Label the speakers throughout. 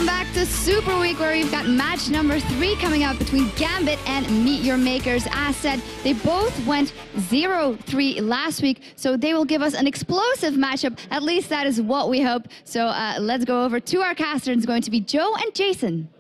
Speaker 1: Welcome back to Super Week, where we've got match number 3 coming up between Gambit and Meet Your Makers. As said, they both went 0-3 last week, so they will give us an explosive matchup. At least that is what we hope. So let's go over to our casters. It's going to be Joe and Jason.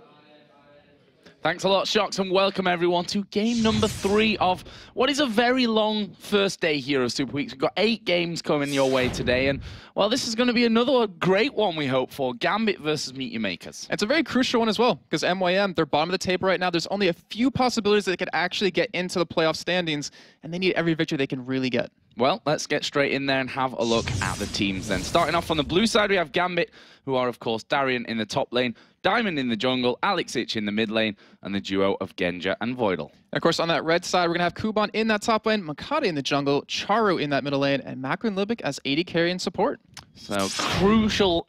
Speaker 2: Thanks a lot, Shox, and welcome everyone to game number 3 of what is a very long first day here of Super Weeks. We've got 8 games coming your way today, and well, this is going to be another great one we hope for. Gambit versus Meet Your Makers.
Speaker 3: It's a very crucial one as well, because MYM, they're bottom of the table right now. There's only a few possibilities that they could actually get into the playoff standings, and they need every victory they can really get.
Speaker 2: Well, let's get straight in there and have a look at the teams then. Starting off on the blue side, we have Gambit, who are, of course, Darian in the top lane, Diamond in the jungle, Alex Ich in the mid lane, and the duo of Genja and Voidal.
Speaker 3: And of course, on that red side, we're going to have Kuban in that top lane, Makata in the jungle, Charu in that middle lane, and Makro and Libic as AD carry and support.
Speaker 2: So,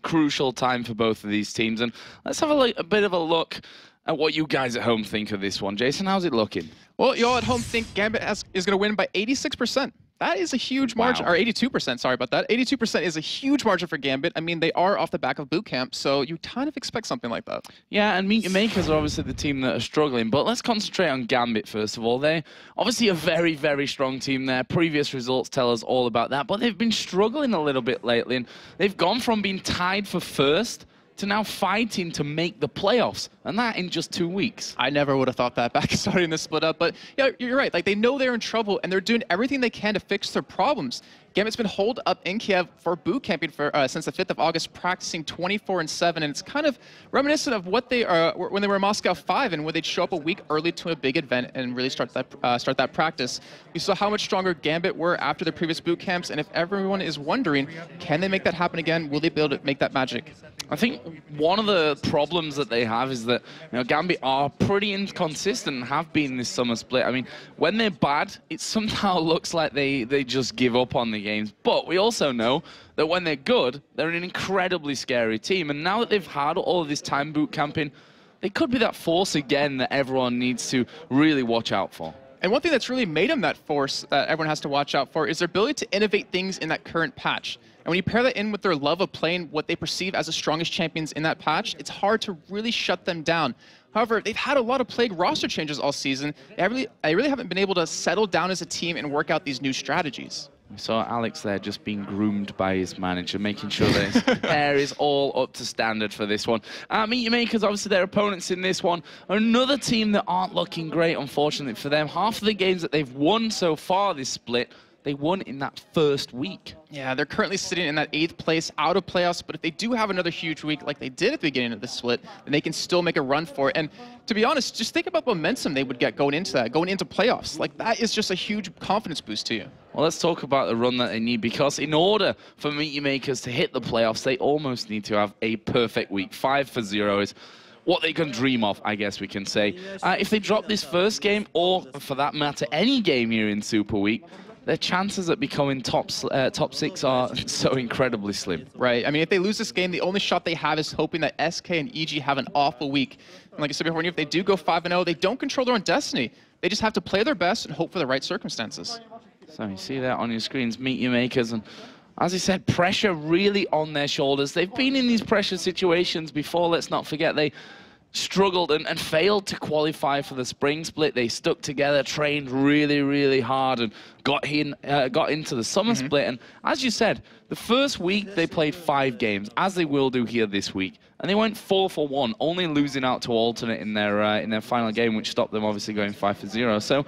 Speaker 2: crucial time for both of these teams. And let's have a bit of a look at what you guys at home think of this one. Jason, how's it looking?
Speaker 3: Well, y'all at home think Gambit is going to win by 86%. That is a huge margin, or 82%, sorry about that. 82% is a huge margin for Gambit. I mean, they are off the back of boot camp, so you kind of expect something like that.
Speaker 2: Yeah, and Meet Your Makers are obviously the team that are struggling, but let's concentrate on Gambit first of all. They're obviously a very, very strong team there. Previous results tell us all about that, but they've been struggling a little bit lately, and they've gone from being tied for first to now fighting to make the playoffs, and that in just 2 weeks.
Speaker 3: I never would have thought that back starting the split up, but yeah, you're right. Like, they know they're in trouble, and they're doing everything they can to fix their problems. Gambit's been holed up in Kiev for boot camping since the 5th of August, practicing 24/7, and it's kind of reminiscent of what they when they were in Moscow 5, and where they'd show up a week early to a big event and really start that practice. We saw how much stronger Gambit were after their previous boot camps, and if everyone is wondering, can they make that happen again? Will they be able to make that magic?
Speaker 2: I think one of the problems that they have is that, you know, Gambit are pretty inconsistent and have been this summer split. I mean, when they're bad, it somehow looks like they just give up on the games. But we also know that when they're good, they're an incredibly scary team. And now that they've had all of this time boot camping, they could be that force again that everyone needs to really watch out for.
Speaker 3: And one thing that's really made them that force that everyone has to watch out for is their ability to innovate things in that current patch. And when you pair that in with their love of playing what they perceive as the strongest champions in that patch, it's hard to really shut them down. However, they've had a lot of Plague roster changes all season. I really haven't been able to settle down as a team and work out these new strategies.
Speaker 2: We saw Alex there just being groomed by his manager, making sure that his hair is all up to standard for this one. Meet Your Makers, obviously their opponents in this one, are another team that aren't looking great, unfortunately for them. Half of the games that they've won so far this split, they won in that first week.
Speaker 3: Yeah, they're currently sitting in that 8th place out of playoffs, but if they do have another huge week like they did at the beginning of the split, then they can still make a run for it. And to be honest, just think about momentum they would get going into playoffs. Like, that is just a huge confidence boost to you.
Speaker 2: Well, let's talk about the run that they need, because in order for Meet Your Makers to hit the playoffs, they almost need to have a perfect week. 5-0 is what they can dream of, I guess we can say. If they drop this first game, or for that matter, any game here in Super Week, their chances at becoming top 6 are so incredibly slim.
Speaker 3: Right. I mean, if they lose this game, the only shot they have is hoping that SK and EG have an awful week. And like I said before, if they do go 5-0, they don't control their own destiny. They just have to play their best and hope for the right circumstances.
Speaker 2: So you see that on your screens, Meet Your Makers, and as I said, pressure really on their shoulders. They've been in these pressure situations before, let's not forget. They struggled and failed to qualify for the spring split. They stuck together, trained really, really hard, and got into the summer split. And as you said, the first week they played 5 games, as they will do here this week, and they went 4-1, only losing out to Alternate in their final game, which stopped them obviously going 5-0. So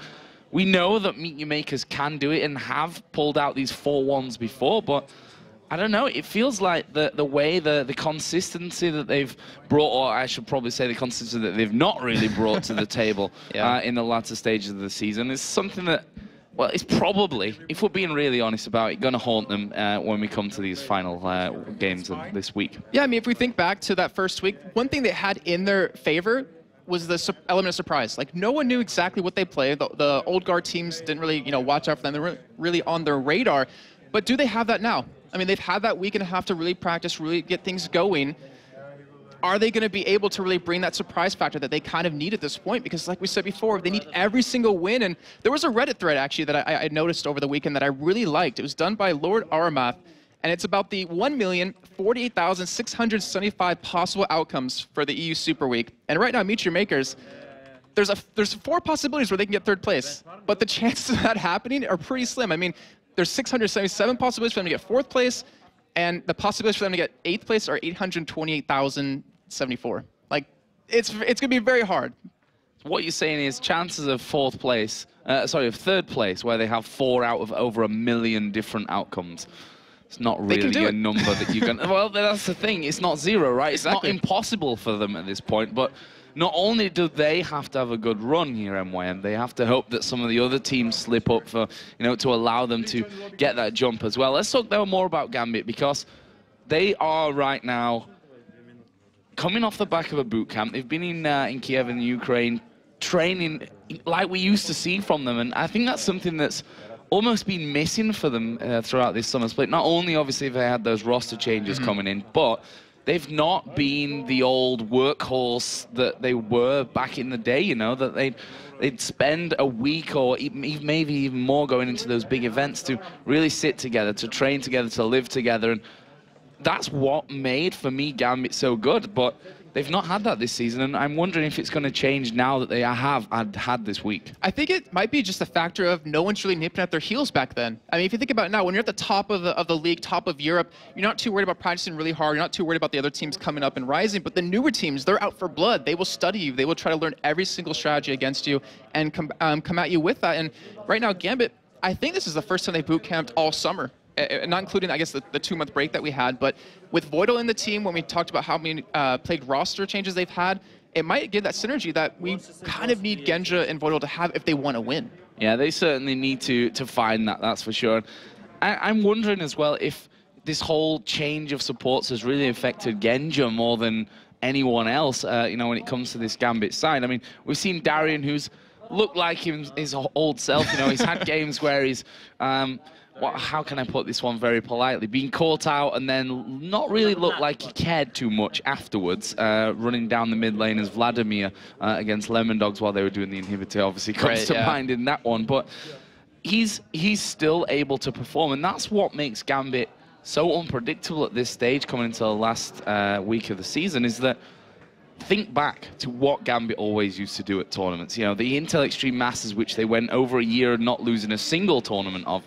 Speaker 2: we know that Meet Your Makers can do it and have pulled out these 4-1s before, but I don't know, it feels like the way, the consistency that they've brought, or I should probably say the consistency that they've not really brought to the table in the latter stages of the season is something that, well, it's probably, if we're being really honest about it, going to haunt them when we come to these final games of this week. Yeah,
Speaker 3: I mean, if we think back to that first week, one thing they had in their favor was the element of surprise. Like, no one knew exactly what they played. The old guard teams didn't really, watch out for them. They weren't really on their radar. But do they have that now? I mean, they've had that week and a half to really practice, really get things going. Are they going to be able to really bring that surprise factor that they kind of need at this point? Because like we said before, they need every single win. And there was a Reddit thread, actually, that I noticed over the weekend that I really liked. It was done by Lord Aramath. and it's about the 1,048,675 possible outcomes for the EU Super Week. And right now, Meet Your Makers, there's 4 possibilities where they can get 3rd place, but the chances of that happening are pretty slim. I mean, there's 677 possibilities for them to get 4th place, and the possibilities for them to get 8th place are 828,074. Like, it's going to be very hard.
Speaker 2: What you're saying is chances of 4th place, of 3rd place, where they have 4 out of over 1 million different outcomes. It's not really a number that you can. Well, that's the thing. It's not 0, right?
Speaker 3: Exactly.
Speaker 2: It's not impossible for them at this point, but not only do they have to have a good run here, MYM, they have to hope that some of the other teams slip up for, to allow them to get that jump as well. Let's talk, though, more about Gambit, because they are right now coming off the back of a boot camp. They've been in Kiev in the Ukraine training like we used to see from them, and I think that's something that's almost been missing for them throughout this summer split. Not only, obviously, they had those roster changes coming in, but they've not been the old workhorse that they were back in the day, that they'd spend a week or maybe even more going into those big events to really sit together, to train together, to live together. And that's what made, for me, Gambit so good. But they've not had that this season, and I'm wondering if it's going to change now that they have had this week.
Speaker 3: I think it might be just a factor of no one's really nipping at their heels back then. I mean, if you think about it now, when you're at the top of the league, top of Europe, you're not too worried about practicing really hard. You're not too worried about the other teams coming up and rising. But the newer teams, they're out for blood. They will study you. They will try to learn every single strategy against you and come at you with that. And right now, Gambit, I think this is the first time they boot camped all summer. Not including, I guess, the 2-month break that we had, but with Voidal in the team, when we talked about how many plagued roster changes they've had, it might give that synergy that we kind of need Genja and Voidal to have if they want to win.
Speaker 2: Yeah, they certainly need to find that, that's for sure. I'm wondering as well if this whole change of supports has really affected Genja more than anyone else, when it comes to this Gambit side. I mean, we've seen Darian, who's looked like his old self. He's had games where he's... how can I put this one very politely? Being caught out and then not really look like he cared too much afterwards, running down the mid lane as Vladimir against Lemon Dogs while they were doing the inhibitor, obviously comes to mind in that one. But he's still able to perform, and that's what makes Gambit so unpredictable at this stage coming into the last week of the season, is that think back to what Gambit always used to do at tournaments. The Intel Extreme Masters, which they went over a year not losing a single tournament of,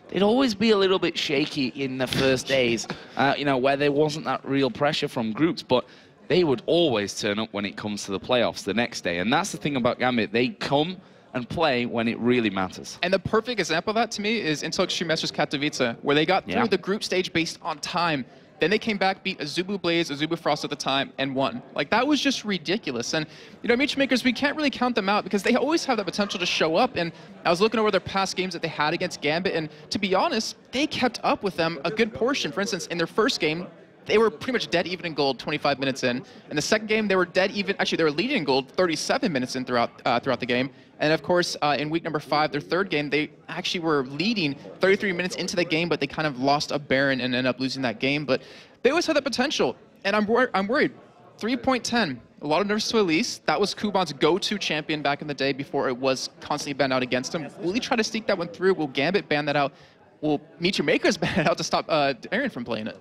Speaker 2: it'd always be a little bit shaky in the first days, where there wasn't that real pressure from groups, but they would always turn up when it comes to the playoffs the next day. And that's the thing about Gambit. They come and play when it really matters.
Speaker 3: And the perfect example of that to me is Intel Extreme Masters Katowice, where they got through the group stage based on time. Then they came back, beat Azubu Blaze, Azubu Frost at the time, and won. Like, that was just ridiculous. And, Meet Your Makers, we can't really count them out because they always have that potential to show up. And I was looking over their past games that they had against Gambit, and to be honest, they kept up with them a good portion. For instance, in their first game, they were pretty much dead even in gold 25 minutes in. In the second game, they were dead even, actually, they were leading in gold 37 minutes in throughout the game. And of course, in week number 5, their third game, they actually were leading 33 minutes into the game, but they kind of lost a Baron and ended up losing that game. But they always had that potential, and I'm worried. 3.10, a lot of nerves to Elise. That was Kuban's go-to champion back in the day before it was constantly banned out against him. Will he try to sneak that one through? Will Gambit ban that out? Will Meet Your Makers ban it out to stop Aaron from playing it?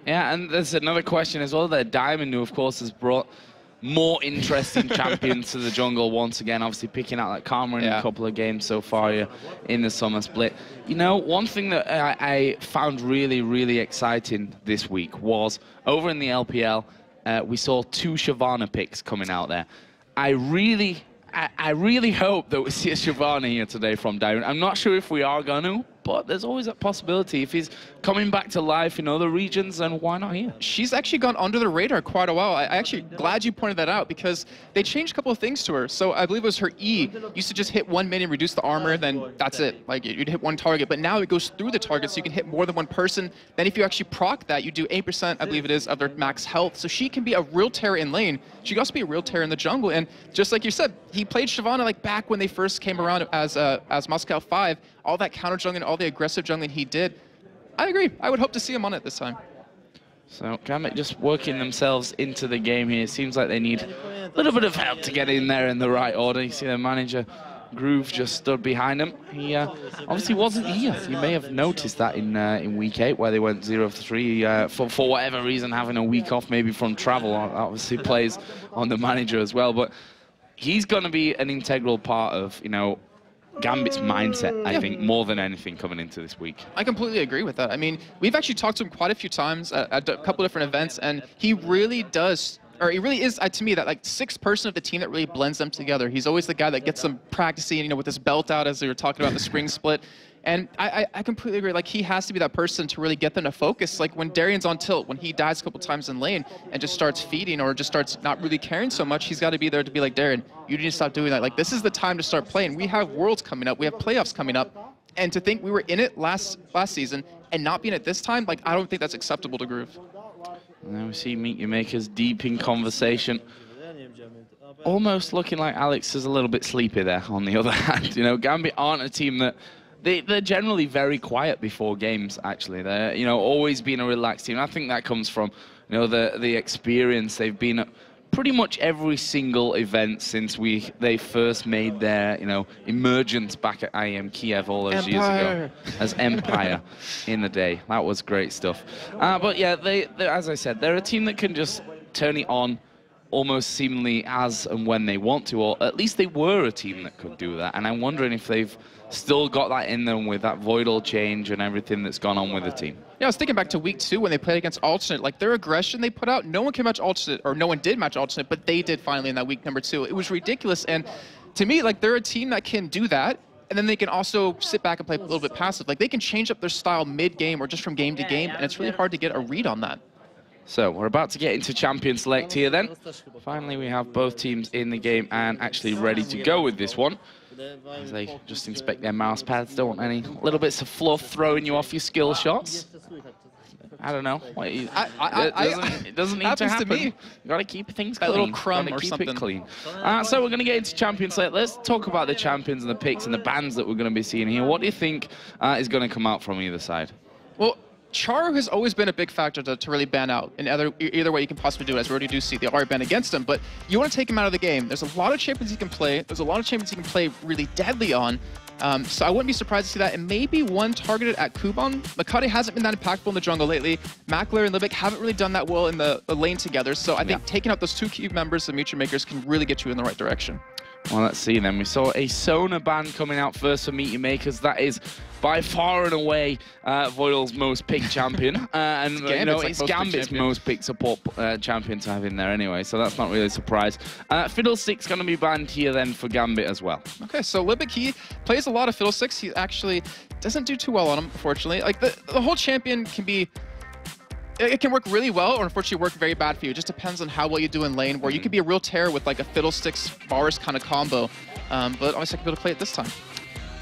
Speaker 2: Yeah, and there's another question as well that Diamond, who of course has brought more interesting champions to the jungle once again, obviously picking out like Karma in a couple of games so far here in the summer split. One thing that I found really, really exciting this week was over in the LPL, we saw 2 Shyvana picks coming out there. I really hope that we see a Shyvana here today from Diamond. I'm not sure if we are going to, but there's always that possibility. If he's coming back to life in other regions, then why not here?
Speaker 3: She's actually gone under the radar quite a while. I actually glad you pointed that out because they changed a couple of things to her. So I believe it was her E used to just hit 1 minion, reduce the armor, then that's it. Like you'd hit 1 target, but now it goes through the target so you can hit more than 1 person. Then if you actually proc that, you do 8%, I believe it is, of their max health. So she can be a real terror in lane. She can also be a real terror in the jungle. And just like you said, he played Shyvana like back when they first came around as Moscow 5. All that counter jungling, all the aggressive jungling he did. I agree. I would hope to see him on it this time.
Speaker 2: So Gambit just working themselves into the game here. It seems like they need a little bit of help to get in there in the right order. You see their manager Groove just stood behind him. He obviously wasn't here. You may have noticed that in week 8 where they went 0-3 for whatever reason, having a week off maybe from travel. Obviously plays on the manager as well, but he's going to be an integral part of, you know, Gambit's mindset, I think, more than anything coming into this week.
Speaker 3: I completely agree with that. I mean, we've actually talked to him quite a few times at a couple different events, and he really does, or he really is, to me, that like sixth person of the team that really blends them together. He's always the guy that gets them practicing, you know, with his belt out, as they were talking about the spring split. And I completely agree. Like, he has to be that person to really get them to focus. Like, when Darian's on tilt, when he dies a couple times in lane and just starts feeding or just starts not really caring so much, he's got to be there to be like, Darian, you need to stop doing that. Like, this is the time to start playing. We have Worlds coming up. We have playoffs coming up. And to think we were in it last season and not being it this time, like, I don't think that's acceptable to Groove.
Speaker 2: And then we see Meet Your Makers deep in conversation. Almost looking like Alex is a little bit sleepy there, on the other hand. You know, Gambit aren't a team that... They're generally very quiet before games, actually. They're, you know, always been a relaxed team. I think that comes from, you know, the experience. They've been at pretty much every single event since they first made their, you know, emergence back at IEM Kiev all those years ago as Empire in the day. That was great stuff. But yeah, as I said, they're a team that can just turn it on almost seemingly as and when they want to, or at least they were a team that could do that. And I'm wondering if they've still got that in them with that Voidal change and everything that's gone on with the team.
Speaker 3: Yeah, I was thinking back to week 2 when they played against Alternate. Like, their aggression they put out, no one can match Alternate, or no one did match Alternate, but they did finally in that week number 2. It was ridiculous. And to me, like, they're a team that can do that, and then they can also sit back and play a little bit passive. Like, they can change up their style mid-game or just from game to game, and it's really hard to get a read on that.
Speaker 2: So we're about to get into Champion Select here then. Finally, we have both teams in the game and actually ready to go with this one. As they just inspect their mouse pads, don't want any little bits of fluff throwing you off your skill shots. I don't know. It doesn't need to happen. You got to keep things clean.
Speaker 3: A little crumb or something.
Speaker 2: Keep it clean. So we're going to get into Champion Select. Let's talk about the champions and the picks and the bans that we're going to be seeing here. What do you think is going to come out from either side?
Speaker 3: Well, Charu has always been a big factor to really ban out in either way you can possibly do it, as we already do see the already ban against him, but you want to take him out of the game. There's a lot of champions he can play. There's a lot of champions he can play really deadly on. So I wouldn't be surprised to see that, and maybe one targeted at Kuban. Makade hasn't been that impactful in the jungle lately. Makler and Libic haven't really done that well in the lane together, so I think taking out those 2 key members of Meet Your Makers can really get you in the right direction.
Speaker 2: Well, let's see then. We saw a Sona ban coming out first for Meet Your Makers. That is by far and away Voidal's most picked champion. And you know, it's Gambit's most picked support champion to have in there anyway, so that's not really a surprise. Fiddlestick's going to be banned here then for Gambit as well. Okay, so Libic, he plays a lot of Fiddlesticks. He actually doesn't do too well on him, unfortunately. Like, the whole champion can be... It can work really well, or unfortunately work very bad for you. It just depends on how well you do in lane, where you could be a real terror with like a Fiddlesticks Varus kind of combo. But obviously I can be able to play it this time.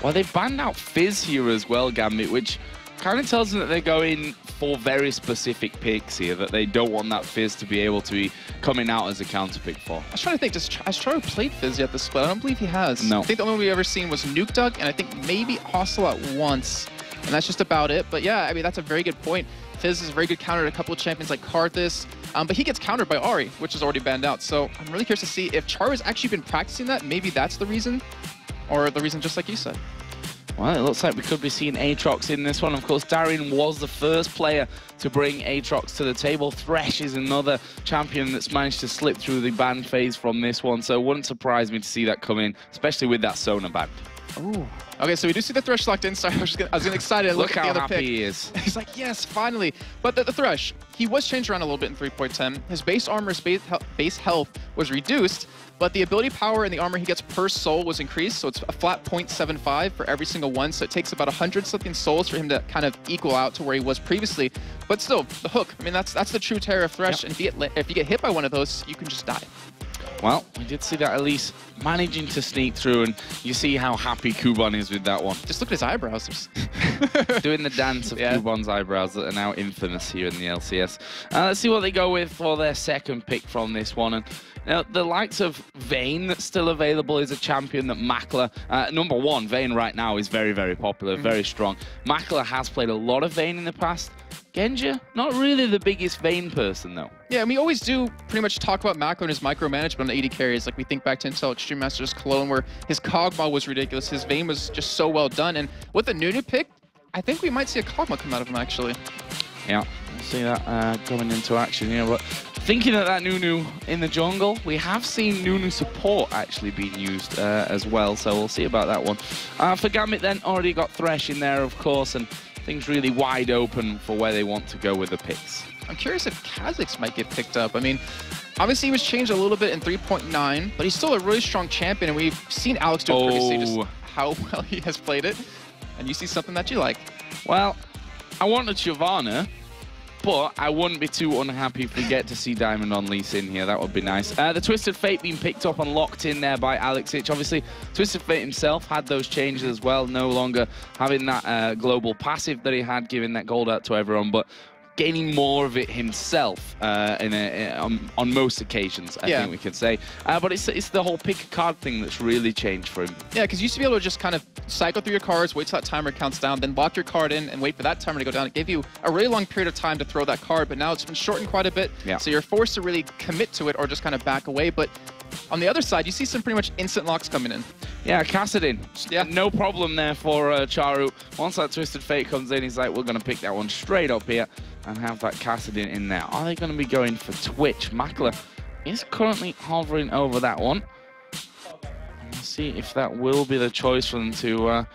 Speaker 2: Well, they banned out Fizz here as well, Gambit, which kind of tells them that they're going for very specific picks here, that they don't want that Fizz to be able to be coming out as a counter pick for. I was trying to think, has Charu played Fizz yet this split? I don't believe he has. No. I think the only one we've ever seen was Nuke Duck, and I think maybe Ocelot once. And that's just about it. But yeah, I mean, that's a very good point. Fizz is a very good counter to a couple of champions like Karthus, but he gets countered by Ahri, which is already banned out. So I'm really curious to see if Charu has actually been practicing that. Maybe that's the reason, or the reason just like you said. Well, it looks like we could be seeing Aatrox in this one. Of course, Darian was the first player to bring Aatrox to the table. Thresh is another champion that's managed to slip through the ban phase from this one, so it wouldn't surprise me to see that come in, especially with that Sona ban. Ooh. Okay, so we do see the Thresh locked in. Sorry, I was getting excited to look at the other pick. Look how happy he is. He's like, yes, finally. But the Thresh, he was changed around a little bit in 3.10. His base armor, his base health was reduced, but the ability power and the armor he gets per soul was increased, so it's a flat 0.75 for every single one, so it takes about 100-something souls for him to kind of equal out to where he was previously. But still, the hook, I mean, that's the true terror of Thresh, and if you get hit by one of those, you can just die. Well, we did see that Elise managing to sneak through, and you see how happy Kuban is with that one. Just look at his eyebrows. Doing the dance of Kuban's eyebrows that are now infamous here in the LCS. Let's see what they go with for their second pick from this one. And now, the likes of Vayne that's still available is a champion that Makler, number one, Vayne right now is very, very popular, very strong. Makler has played a lot of Vayne in the past. Genja, not really the biggest Vayne person, though.
Speaker 3: Yeah, and we always do pretty much talk about macro and his micromanagement on the AD carries. Like, we think back to Intel Extreme Masters Cologne, where his Kog'Maw was ridiculous. His Vayne was just so well done. And with the Nunu pick, I think we might see a Kog'Maw come out of him, actually.
Speaker 2: Yeah, we'll see that coming into action here. But thinking of that Nunu in the jungle, we have seen Nunu support actually being used as well. So we'll see about that one. For Gambit then, already got Thresh in there, of course, and things really wide open for where they want to go with the picks.
Speaker 3: I'm curious if Kha'Zix might get picked up. I mean, obviously he was changed a little bit in 3.9, but he's still a really strong champion, and we've seen Alex do it previously, just how well he has played it. And you see something that you like.
Speaker 2: Well, I wanted Shyvana, but I wouldn't be too unhappy if we get to see Diamond on Lee Sin here. That would be nice. The Twisted Fate being picked up and locked in there by Alexic. Obviously, Twisted Fate himself had those changes as well, no longer having that global passive that he had, giving that gold out to everyone, but gaining more of it himself on most occasions, I think we could say. But it's the whole pick a card thing that's really changed for him. Yeah,
Speaker 3: because you used to be able to just kind of cycle through your cards, wait till that timer counts down, then lock your card in and wait for that timer to go down. It gave you a really long period of time to throw that card, but now it's been shortened quite a bit. Yeah. So you're forced to really commit to it or just kind of back away. But on the other side, you see some pretty much instant locks coming in.
Speaker 2: Yeah, Kassadin. Yeah. No problem there for Charu. Once that Twisted Fate comes in, he's like, we're going to pick that one straight up here and have that Kassadin in there. Are they going to be going for Twitch? Makler is currently hovering over that one. We'll see if that will be the choice for them to...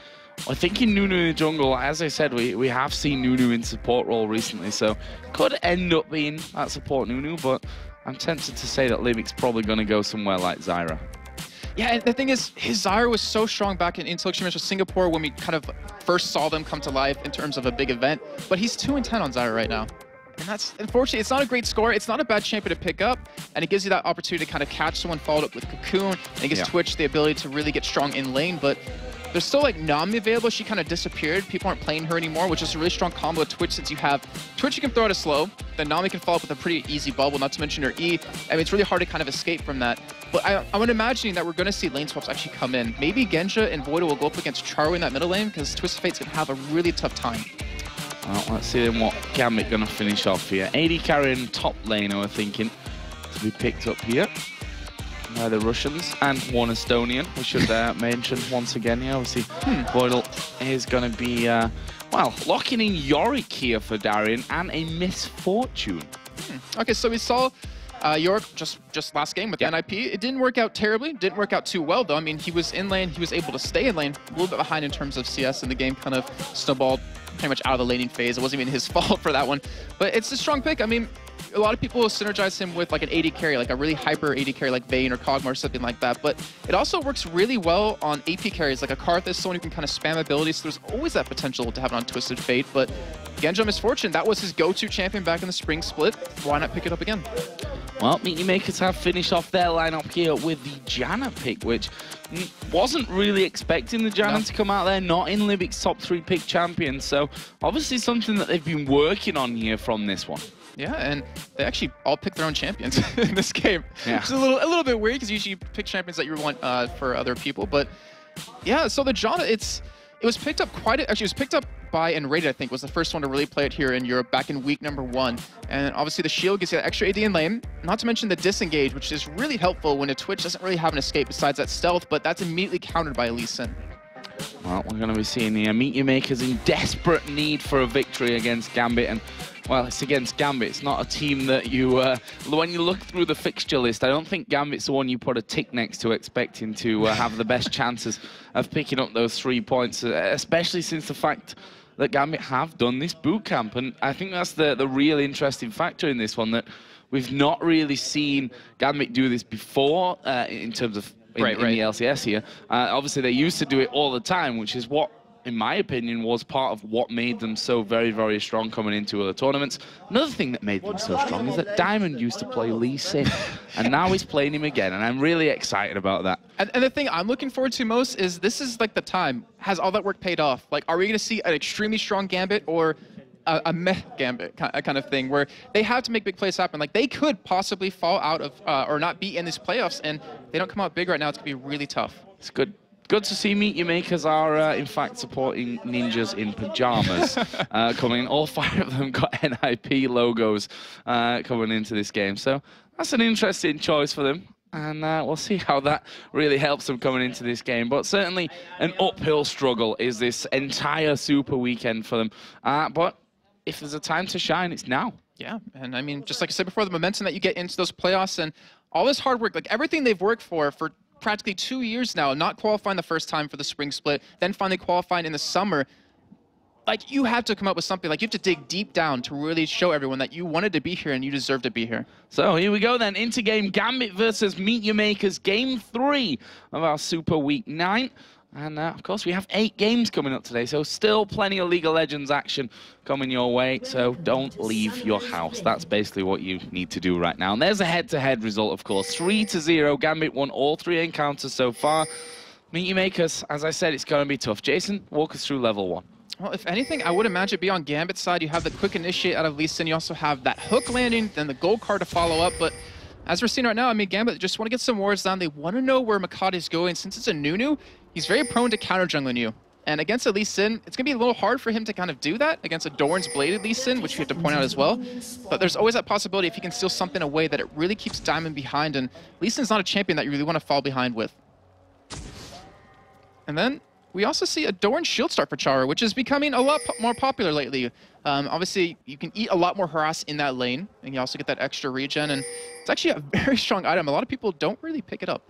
Speaker 2: I think in Nunu in the jungle, as I said, we have seen Nunu in support role recently, so could end up being that support Nunu, but I'm tempted to say that Limic's probably going to go somewhere like Zyra.
Speaker 3: Yeah, and the thing is, his Zyra was so strong back in Intel Extreme Masters Singapore when we kind of first saw them come to life in terms of a big event, but he's 2-10 on Zyra right now. And that's, unfortunately, it's not a great score. It's not a bad champion to pick up, and it gives you that opportunity to kind of catch someone followed up with Cocoon, and it gives Twitch the ability to really get strong in lane, but there's still like Nami available. She kind of disappeared. People aren't playing her anymore, which is a really strong combo with Twitch, since you have Twitch, you can throw out a slow, then Nami can follow up with a pretty easy bubble, not to mention her E. I mean, it's really hard to kind of escape from that. But I'm imagining that we're going to see lane swaps actually come in. Maybe Genja and Voida will go up against Charu in that middle lane, because Twisted Fate's going to have a really tough time.
Speaker 2: Well, let's see then what Gambit going to finish off here. AD carrying top lane, we're thinking, to be picked up here by the Russians and one Estonian. We should mention once again here, obviously, Voidal is going to be, well, locking in Yorick here for Darian and a Misfortune.
Speaker 3: Okay, so we saw Yorick just last game with the NIP. It didn't work out terribly, didn't work out too well though. I mean, he was in lane, he was able to stay in lane, a little bit behind in terms of CS, and the game kind of snowballed pretty much out of the laning phase. It wasn't even his fault for that one, but it's a strong pick. I mean, a lot of people will synergize him with like an AD carry, like a really hyper AD carry like Vayne or Kog'Maw or something like that, but it also works really well on AP carries like a Karthus, someone who can kind of spam abilities, so there's always that potential to have it on Twisted Fate. But Genja Misfortune, that was his go-to champion back in the spring split. Why not pick it up again?
Speaker 2: Well, Meaty Makers have finished off their lineup here with the Janna pick, which wasn't really expecting the Janna to come out there, not in Libic's top 3 pick champions, so obviously something that they've been working on here from this one.
Speaker 3: Yeah, and they actually all picked their own champions in this game. Yeah. Which is a little bit weird, because usually you pick champions that you want for other people. But yeah, so the Janna, it was picked up actually it was picked up by and rated, I think, was the first one to really play it here in Europe back in week number 1. And obviously the shield gives you that extra AD in lane, not to mention the disengage, which is really helpful when a Twitch doesn't really have an escape besides that stealth, but that's immediately countered by Lee Sin.
Speaker 2: Well, we're going to be seeing the Meaty Makers in desperate need for a victory against Gambit, and well, it's against Gambit. It's not a team that you, when you look through the fixture list, I don't think Gambit's the one you put a tick next to expecting to have the best chances of picking up those 3 points, especially since the fact that Gambit have done this boot camp. And I think that's the real interesting factor in this one, that we've not really seen Gambit do this before in terms of in the LCS here. Obviously, they used to do it all the time, which is what, in my opinion, was part of what made them so very, very strong coming into other tournaments. Another thing that made them so strong is that Diamond used to play Lee Sin, and now he's playing him again, and I'm really excited about that.
Speaker 3: And the thing I'm looking forward to most is this is like the time. Has all that work paid off? Like, are we going to see an extremely strong Gambit or a meh Gambit kind of thing, where they have to make big plays happen? Like, they could possibly fall out of or not be in these playoffs, and they don't come out big right now. It's going to be really tough.
Speaker 2: It's good Good to see Meet Your Makers are, in fact, supporting ninjas in pajamas coming in. All 5 of them got NIP logos coming into this game. So that's an interesting choice for them. And we'll see how that really helps them coming into this game. But certainly an uphill struggle is this entire Super weekend for them. But if there's a time to shine, it's now.
Speaker 3: Yeah, and I mean, just like I said before, the momentum that you get into those playoffs and all this hard work, like everything they've worked for practically 2 years now, not qualifying the first time for the spring split, then finally qualifying in the summer. Like, you have to come up with something. Like, you have to dig deep down to really show everyone that you wanted to be here and you deserve to be here.
Speaker 2: So here we go then, into game Gambit versus Meet Your Makers, game 3 of our Super Week 9. And, of course, we have 8 games coming up today, so still plenty of League of Legends action coming your way, so don't leave your house. That's basically what you need to do right now. And there's a head-to-head result, of course, 3-0. Gambit won all 3 encounters so far. Meet Your Makers, as I said, it's going to be tough. Jason, walk us through level 1.
Speaker 3: Well, if anything, I would imagine it'd be on Gambit's side. You have the quick initiate out of Lee Sin. You also have that hook landing, then the gold card to follow up, but as we're seeing right now, I mean, Gambit just want to get some wards down. They want to know where Makati's going. Since it's a Nunu, he's very prone to counter jungling you. And against a Lee Sin, it's going to be a little hard for him to kind of do that against a Doran's Bladed Lee Sin, which we have to point out as well. But there's always that possibility if he can steal something away that it really keeps Diamond behind. And Lee Sin's not a champion that you really want to fall behind with. And then we also see a Doran shield start for Chara, which is becoming a lot more popular lately. Obviously, you can eat a lot more harass in that lane, and you also get that extra regen, and it's actually a very strong item. A lot of people don't really pick it up.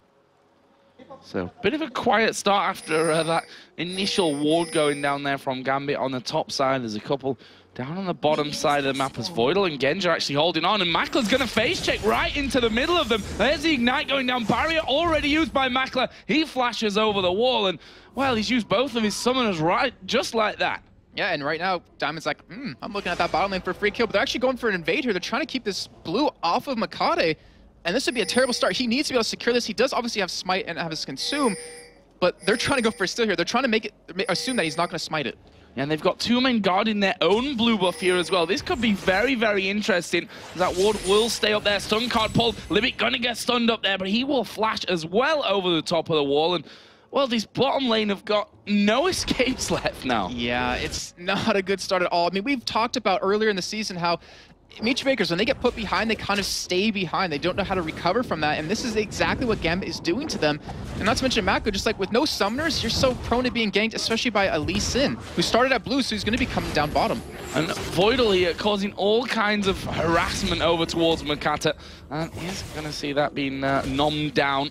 Speaker 2: So, bit of a quiet start after that initial ward going down there from Gambit on the top side. There's a couple down on the bottom side of the map as Voidal and Genja actually holding on, and Makla's going to face check right into the middle of them. There's the Ignite going down. Barrier already used by Makla. He flashes over the wall, and, well, he's used both of his summoners right just like that.
Speaker 3: Yeah, and right now, Diamond's like, I'm looking at that bottom lane for a free kill, but they're actually going for an invade here. They're trying to keep this blue off of Makate, and this would be a terrible start. He needs to be able to secure this. He does obviously have smite and have his consume, but they're trying to go for a steal here. They're trying to make it assume that he's not going to smite it.
Speaker 2: And they've got 2 men guarding their own blue buff here as well. This could be very, very interesting. That ward will stay up there. Stun card pulled. Libic gonna get stunned up there, but he will flash as well over the top of the wall. And, well, this bottom lane have got no escapes left now.
Speaker 3: Yeah, it's not a good start at all. I mean, we've talked about earlier in the season how Meet Your Makers, when they get put behind, they kind of stay behind. They don't know how to recover from that, and this is exactly what Gambit is doing to them. And not to mention Mako, just like with no summoners, you're so prone to being ganked, especially by a Lee Sin, who started at blue, so he's going to be coming down bottom.
Speaker 2: And Voidal here causing all kinds of harassment over towards Makata. And he's going to see that being nommed down.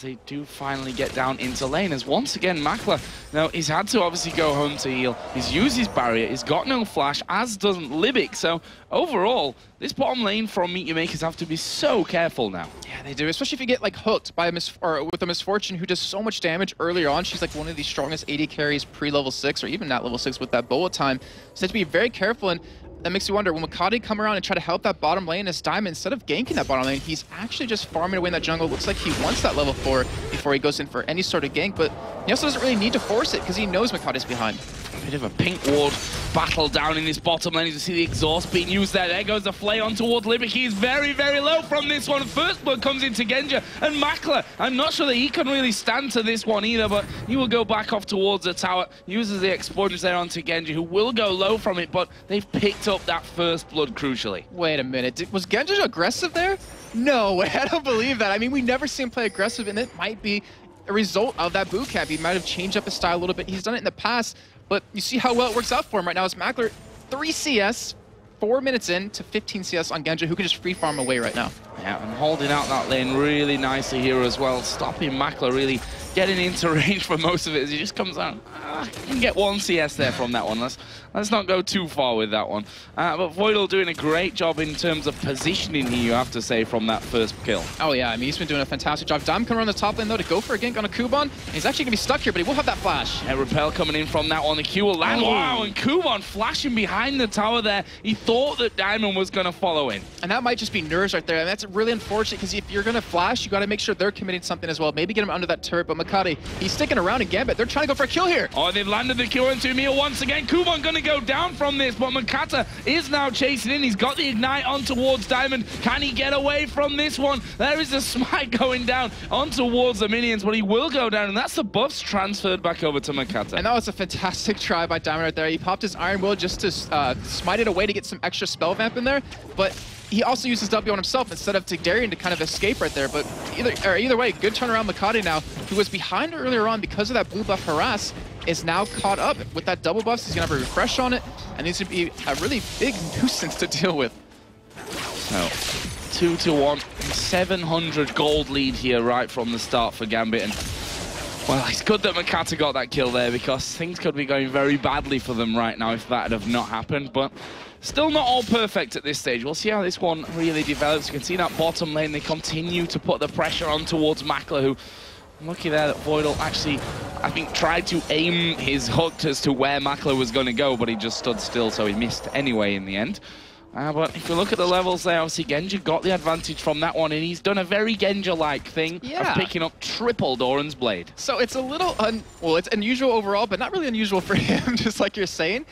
Speaker 2: They do finally get down into lane, as once again Makla, now he's had to obviously go home to heal. He's used his barrier, he's got no flash, as doesn't Libic. So overall, this bottom lane from Meet Your Makers have to be so careful now.
Speaker 3: Yeah, they do, especially if you get like hooked by with a Misfortune who does so much damage earlier on. She's like one of the strongest AD carries pre-level 6, or even not level 6 with that bullet time. So you have to be very careful, and that makes you wonder, will Makati come around and try to help that bottom lane as Diamond, instead of ganking that bottom lane, he's actually just farming away in that jungle. Looks like he wants that level 4 before he goes in for any sort of gank, but he also doesn't really need to force it because he knows Makati's behind.
Speaker 2: Bit of a pink ward battle down in this bottom lane. You see the exhaust being used there. There goes the flay on towards Libic. He's very, very low from this one. First blood comes into Genja, and Makla, I'm not sure that he can really stand to this one either, but he will go back off towards the tower, uses the exploders there onto Genja, who will go low from it, but they've picked up that first blood crucially.
Speaker 3: Wait a minute, was Genja aggressive there? No way, I don't believe that. I mean, we never see him play aggressive, and it might be a result of that boot camp. He might have changed up his style a little bit. He's done it in the past, but you see how well it works out for him right now. It's Makler, 3 CS, 4 minutes in to 15 CS on Genja, who can just free farm away right now.
Speaker 2: Yeah, and holding out that lane really nicely here as well, stopping Makler really getting into range for most of it as he just comes out. You can get 1 CS there from that one. Let's not go too far with that one. But Voidal doing a great job in terms of positioning here, you have to say, from that first kill.
Speaker 3: Oh yeah, I mean, he's been doing a fantastic job. Dom can run the top lane though to go for a gank on a Kuban. He's actually gonna be stuck here, but he will have that flash.
Speaker 2: Yeah, Repel coming in from that one. The Q will land. Wow, and Kuban flashing behind the tower there. He thought that Diamond was gonna follow in.
Speaker 3: And that might just be nerves right there. And that's really unfortunate because if you're gonna flash, you gotta make sure they're committing something as well. Maybe get him under that turret, but Makati, he's sticking around in Gambit. They're trying to go for a kill here.
Speaker 2: Oh, they've landed the Q into Emil once again. Kuban going to go down from this, but Makata is now chasing in. He's got the Ignite on towards Diamond. Can he get away from this one? There is a smite going down on towards the minions, but he will go down, and that's the buffs transferred back over to Makata.
Speaker 3: And that was a fantastic try by Diamond right there. He popped his Iron Will just to smite it away to get some extra spell vamp in there, but he also uses W on himself instead of to Darian to kind of escape right there. But either way, good turnaround. Makati now, who was behind earlier on because of that blue buff harass, is now caught up with that double buffs. He's gonna have a refresh on it, and needs to be a really big nuisance to deal with.
Speaker 2: So 2-1, 700 gold lead here right from the start for Gambit. And well, it's good that Makata got that kill there, because things could be going very badly for them right now if that had have not happened. But still not all perfect at this stage. We'll see how this one really develops. You can see that bottom lane, they continue to put the pressure on towards Makler, who, lucky there that Voidal actually, I think, tried to aim his hook as to where Makler was going to go, but he just stood still, so he missed anyway in the end. But if you look at the levels there, obviously Genja got the advantage from that one, and he's done a very Genja-like thing of picking up triple Doran's Blade. So it's a little, well, it's unusual overall, but not really unusual for him, just like you're saying.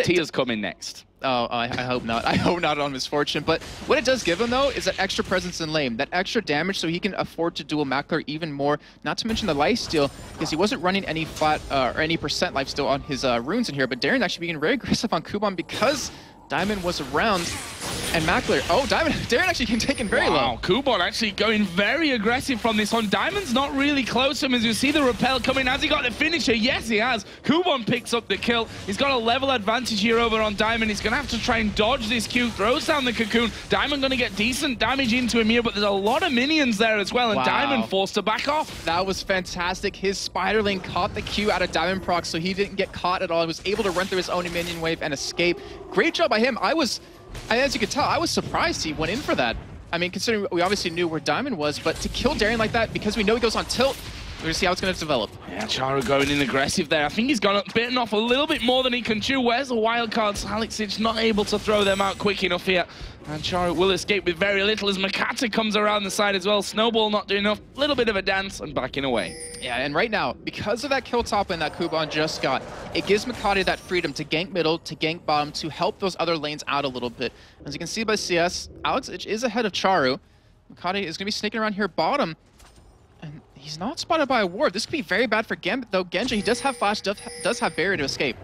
Speaker 2: Tia's coming next. Oh, I hope not. I hope not on Misfortune. But what it does give him, though, is that extra presence in lane, that extra damage, so he can afford to duel Makler even more. Not to mention the lifesteal, because he wasn't running any flat or any percent lifesteal on his runes in here. But Darren actually being very aggressive on Kuban because Diamond was around. And Makler, Darren actually can take him very low. Kuban actually going very aggressive from this one. Diamond's not really close to him, as you see the repel coming. Has he got the finisher? Yes, he has. Kuban picks up the kill. He's got a level advantage here over on Diamond. He's going to have to try and dodge this Q. Throws down the cocoon. Diamond going to get decent damage into him here, but there's a lot of minions there as well, and Diamond forced to back off. That was fantastic. His Spiderling caught the Q out of Diamond proc, so he didn't get caught at all. He was able to run through his own minion wave and escape. Great job by him. As you can tell, I was surprised he went in for that. I mean, considering we obviously knew where Diamond was, but to kill Darien like that, because we know he goes on tilt, we're going to see how it's going to develop. Yeah, Chara going in aggressive there. I think he's bitten off a little bit more than he can chew. Where's the wild cards? Alexic not able to throw them out quick enough here. And Chara will escape with very little as Makata comes around the side as well. Snowball not doing enough. Little bit of a dance and backing away. Yeah, and right now, because of that kill top and that Kuban just got, it gives Makata that freedom to gank middle, to gank bottom, to help those other lanes out a little bit. As you can see by CS, Alexic is ahead of Charu. Makata is going to be sneaking around here bottom. And he's not spotted by a ward. This could be very bad for Gambit, though. Genja, he does have flash, does have barrier to escape.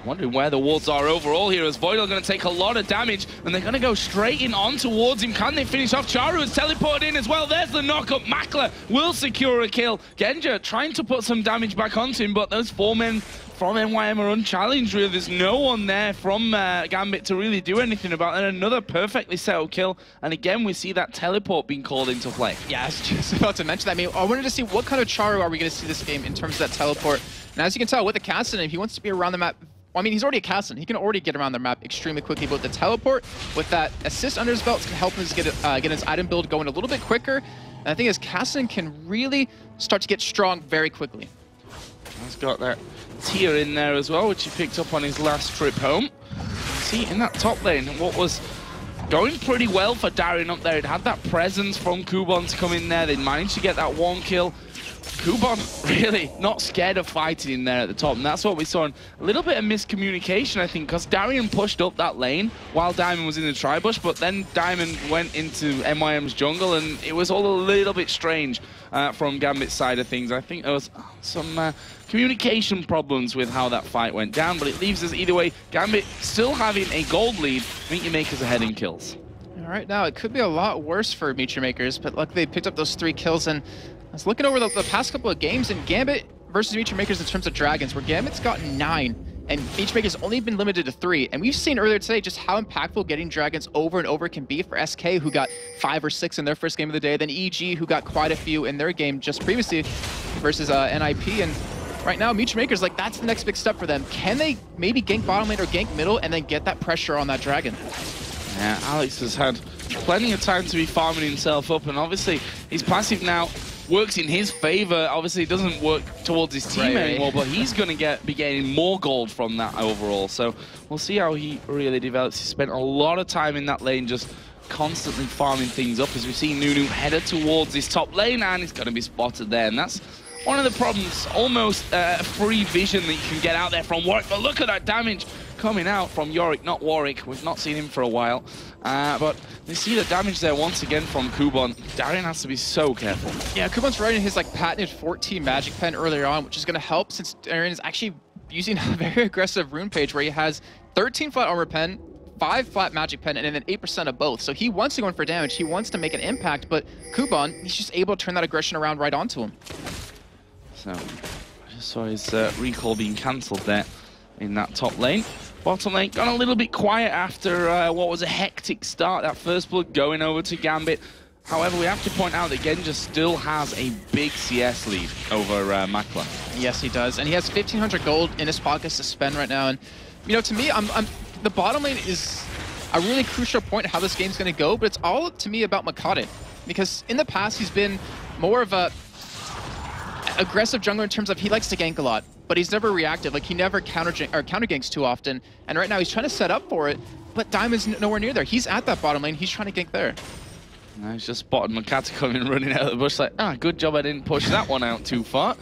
Speaker 2: Wondering where the wards are overall here, as Voidal going to take a lot of damage, and they're going to go straight in on towards him. Can they finish off? Charu has teleported in as well. There's the knock-up. Makler will secure a kill. Genja trying to put some damage back onto him, but those 4 men from MYM are unchallenged, really. There's no one there from Gambit to really do anything about it. And another perfectly settled kill, and again we see that teleport being called into play. Yeah, I was just about to mention that. I mean, I wanted to see what kind of Charu are we going to see this game in terms of that teleport. And as you can tell, with the Caston, if he wants to be around the map, I mean, he's already a Caston. He can already get around the map extremely quickly, but with the teleport, with that assist under his belt, it's going to help him get his item build going a little bit quicker. And I think his Caston can really start to get strong very quickly. He's got that Tia in there as well, which he picked up on his last trip home. See, in that top lane, what was going pretty well for Darien up there, it had that presence from Kuban to come in there. They managed to get that 1 kill. Kuban really not scared of fighting in there at the top, and that's what we saw. A little bit of miscommunication, I think, because Darien pushed up that lane while Diamond was in the tri-bush, but then Diamond went into MYM's jungle, and it was all a little bit strange from Gambit's side of things. I think there was some communication problems with how that fight went down, but it leaves us either way. Gambit still having a gold lead. Meet Your Makers ahead in kills. All right, now it could be a lot worse for Meet Your Makers, but luckily they picked up those 3 kills, and I was looking over the past couple of games in Gambit versus Meet Your Makers in terms of Dragons, where Gambit's gotten 9, and Meet Your Makers only been limited to 3. And we've seen earlier today just how impactful getting Dragons over and over can be for SK, who got 5 or 6 in their first game of the day, then EG, who got quite a few in their game just previously versus NIP. And right now, Meet Your Makers, like, that's the next big step for them. Can they maybe gank bottom lane or gank middle and then get that pressure on that Dragon? Yeah, Alex has had plenty of time to be farming himself up, and obviously his passive now works in his favor. Obviously, it doesn't work towards his team anymore, but he's going to be gaining more gold from that overall. So we'll see how he really develops. He spent a lot of time in that lane just constantly farming things up, as we see Nunu headed towards his top lane, and he's going to be spotted there. And that's one of the problems, almost free vision that you can get out there from Warwick. But look at that damage coming out from Yorick, not Warwick. We've not seen him for a while. But they see the damage there once again from Kubon. Darian has to be so careful.
Speaker 3: Yeah, Kubon's running his patented 14 Magic Pen earlier on, which is going to help since Darian is actually using a very aggressive rune page where he has 13 flat armor pen, 5 flat magic pen, and then 8% of both. So he wants to go in for damage. He wants to make an impact, but Kubon, he's just able to turn that aggression around right onto him.
Speaker 2: So I just saw his recall being cancelled there in that top lane. Bottom lane got a little bit quiet after what was a hectic start. That first blood going over to Gambit. However, we have to point out that Genja still has a big CS lead over Makler.
Speaker 3: Yes, he does. And he has 1,500 gold in his pockets to spend right now. And, you know, to me, the bottom lane is a really crucial point how this game's going to go, but it's all, to me, about Makade. Because in the past, he's been more of a aggressive jungler in terms of he likes to gank a lot, but he's never reactive. Like, he never counter ganks too often. And right now, he's trying to set up for it, but Diamond's nowhere near there. He's at that bottom lane. He's trying to gank there.
Speaker 2: No, he's just spotted Makata coming running out of the bush like, good job I didn't push that one out too far.